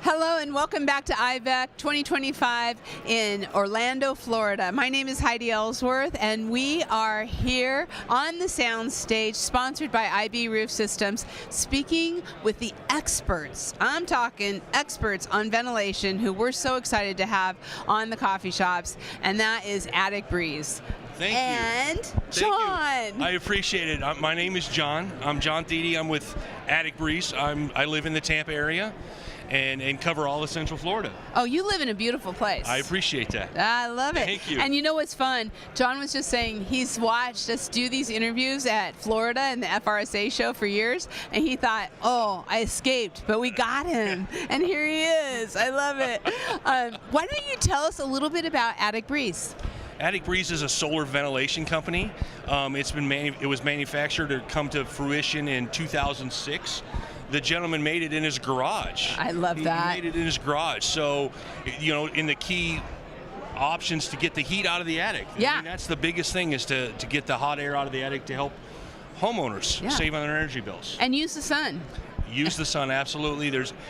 Hello and welcome back to IIBEC 2025 in Orlando, Florida. My name is Heidi Ellsworth and we are here on the sound stage sponsored by IB Roof Systems speaking with the experts. I'm talking experts on ventilation who we're so excited to have on the coffee shops, and that is Attic Breeze. Thank and you. John. I appreciate it. My name is John. I'm John Thede. I'm with Attic Breeze. I live in the Tampa area and cover all of Central Florida. Oh, you live in a beautiful place. I appreciate that. I love it. Thank you. And you know what's fun? John was just saying he's watched us do these interviews at Florida and the FRSA show for years, and he thought, oh, I escaped, but we got him. And here he is. I love it. Why don't you tell us a little bit about Attic Breeze? Attic Breeze is a solar ventilation company. It was manufactured to come to fruition in 2006. The gentleman made it in his garage. I love that. He made it in his garage. So, in the key options to get the heat out of the attic. Yeah. I mean, that's the biggest thing, is to get the hot air out of the attic to help homeowners save on their energy bills. And use the sun. Use the sun, absolutely.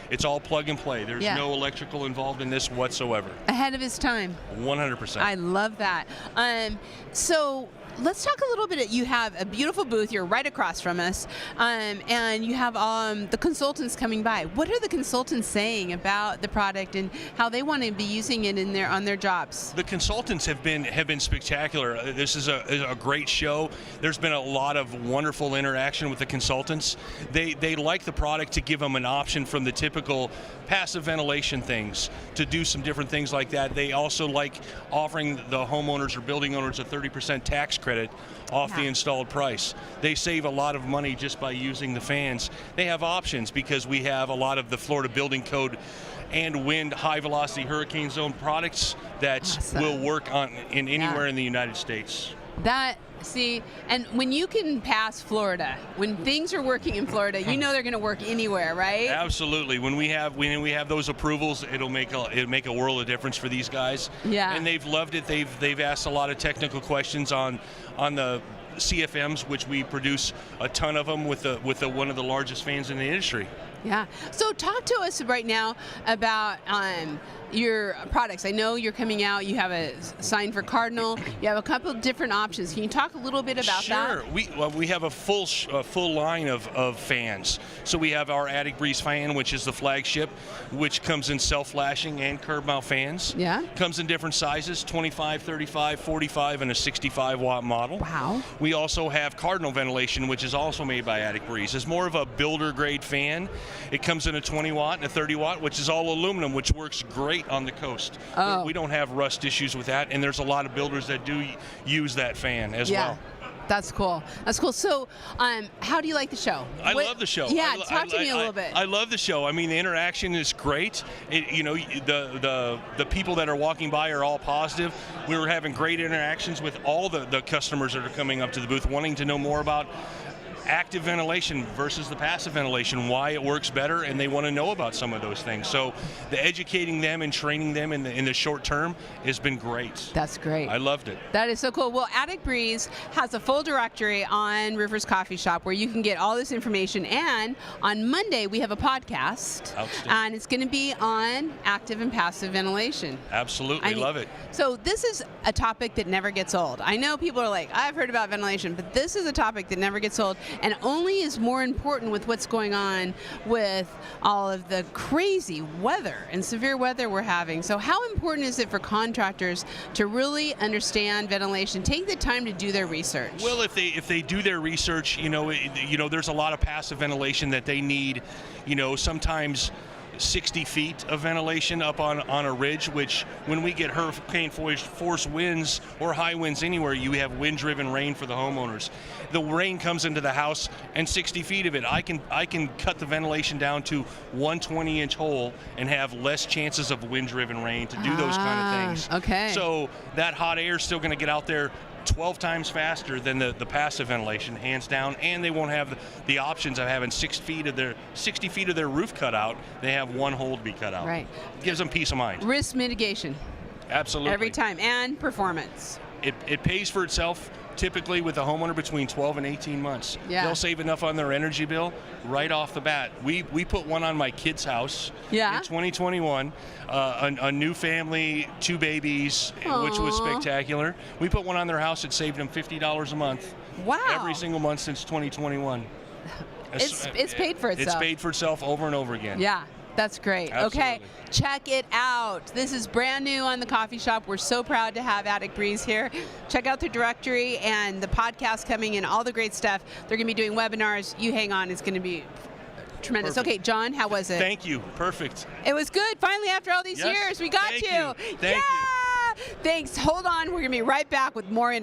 It's all plug and play. There's no electrical involved in this whatsoever. Ahead of his time. 100%. I love that. So let's talk a little bit. You have a beautiful booth. You're right across from us, and you have the consultants coming by. What are the consultants saying about the product and how they want to be using it on their jobs? The consultants have been spectacular. This is a great show. There's been a lot of wonderful interaction with the consultants. They like the product to give them an option from the typical passive ventilation things to do some different things like that. They also like offering the homeowners or building owners a 30% tax credit off the installed price. They save a lot of money just by using the fans. They have options because we have a lot of the Florida Building Code and wind high velocity hurricane zone products that will work in anywhere in the United States. And when you can pass Florida, when things are working in Florida, you know they're going to work anywhere, right? Absolutely. When we have those approvals, it'll make a world of difference for these guys. Yeah. And they've loved it. They've asked a lot of technical questions on the CFMs, which we produce a ton of them with one of the largest fans in the industry. Yeah. So talk to us right now about your products. I know you're coming out. You have a sign for Cardinal. You have a couple of different options. Can you talk a little bit about that? Sure. We have a full line of fans. So we have our Attic Breeze fan, which is the flagship, which comes in self-flashing and curb mount fans. Yeah. Comes in different sizes: 25, 35, 45, and a 65 watt model. Wow. We also have Cardinal ventilation, which is also made by Attic Breeze. It's more of a builder grade fan. It comes in a 20 watt and a 30 watt, which is all aluminum, which works great on the coast. Oh. We don't have rust issues with that, and there's a lot of builders that do use that fan as well. That's cool. That's cool. So, how do you like the show? I love the show. Yeah, talk to me a little bit. I love the show. I mean, the interaction is great. The people that are walking by are all positive. We were having great interactions with all the customers that are coming up to the booth, wanting to know more about active ventilation versus the passive ventilation, why it works better, and they want to know about some of those things. So the educating them and training them in the short term has been great. That's great. I loved it. That is so cool. Well, Attic Breeze has a full directory on Roofers Coffee Shop where you can get all this information, and on Monday we have a podcast, and it's going to be on active and passive ventilation. Absolutely. Love it. So this is a topic that never gets old. I know people are like, I've heard about ventilation, but this is a topic that never gets old, and only is more important with what's going on with all of the crazy weather and severe weather we're having. So how important is it for contractors to really understand ventilation, take the time to do their research? Well, if they do their research, there's a lot of passive ventilation that they need, sometimes 60 feet of ventilation up on a ridge, which when we get hurricane force winds or high winds anywhere, you have wind-driven rain for the homeowners. The rain comes into the house, and 60 feet of it, I can cut the ventilation down to 120-inch hole and have less chances of wind-driven rain to do those kind of things. Okay. So that hot air is still going to get out there 12 times faster than the passive ventilation, hands down, and they won't have the options of having 60 feet of their roof cut out. They have one hole to be cut out. Right. Gives them peace of mind. Risk mitigation. Absolutely. Every time, and performance. It pays for itself typically with a homeowner between 12 and 18 months. Yeah. They'll save enough on their energy bill right off the bat. We put one on my kid's house in 2021, a new family, 2 babies, which was spectacular. We put one on their house. It saved them $50 a month. Wow. Every single month since 2021. It's paid for itself. It's paid for itself over and over again. Yeah. That's great. Absolutely. Okay, check it out. This is brand new on the coffee shop. We're so proud to have Attic Breeze here. Check out the directory and the podcast coming in, all the great stuff. They're going to be doing webinars. You hang on. It's going to be tremendous. Perfect. Okay, John, how was it? Thank you. Perfect. It was good. Finally, after all these Yes. years, we got Thank you. Thank you. Thanks. Hold on. We're going to be right back with more interviews.